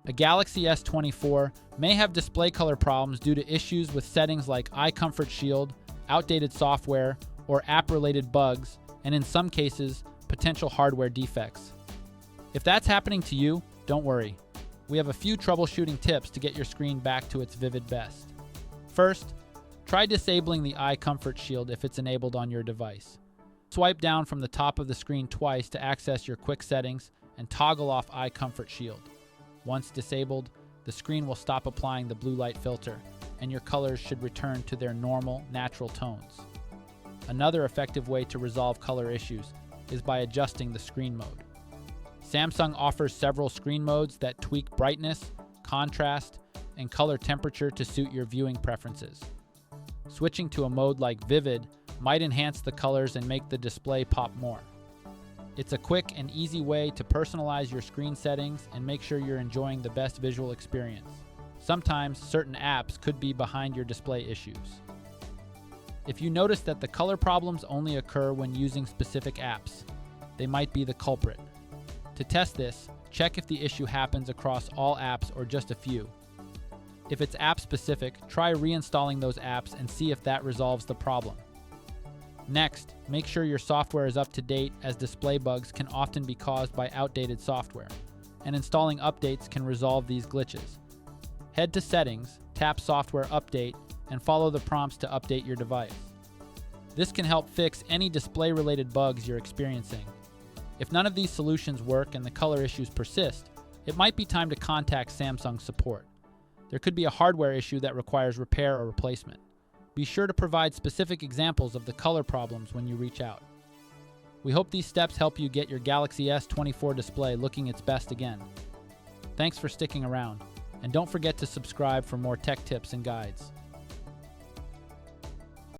A Galaxy S24 may have display color problems due to issues with settings like eye comfort shield, outdated software, or app-related bugs, and in some cases, potential hardware defects. If that's happening to you, don't worry. We have a few troubleshooting tips to get your screen back to its vivid best. First, try disabling the eye comfort shield if it's enabled on your device. Swipe down from the top of the screen twice to access your quick settings and toggle off eye comfort shield. Once disabled, the screen will stop applying the blue light filter, and your colors should return to their normal, natural tones. Another effective way to resolve color issues is by adjusting the screen mode. Samsung offers several screen modes that tweak brightness, contrast, and color temperature to suit your viewing preferences. Switching to a mode like Vivid might enhance the colors and make the display pop more. It's a quick and easy way to personalize your screen settings and make sure you're enjoying the best visual experience. Sometimes certain apps could be behind your display issues. If you notice that the color problems only occur when using specific apps, they might be the culprit. To test this, check if the issue happens across all apps or just a few. If it's app-specific, try reinstalling those apps and see if that resolves the problem. Next, make sure your software is up to date, as display bugs can often be caused by outdated software, and installing updates can resolve these glitches. Head to Settings, tap Software Update, and follow the prompts to update your device. This can help fix any display-related bugs you're experiencing. If none of these solutions work and the color issues persist, it might be time to contact Samsung support. There could be a hardware issue that requires repair or replacement. Be sure to provide specific examples of the color problems when you reach out. We hope these steps help you get your Galaxy S24 display looking its best again. Thanks for sticking around, and don't forget to subscribe for more tech tips and guides.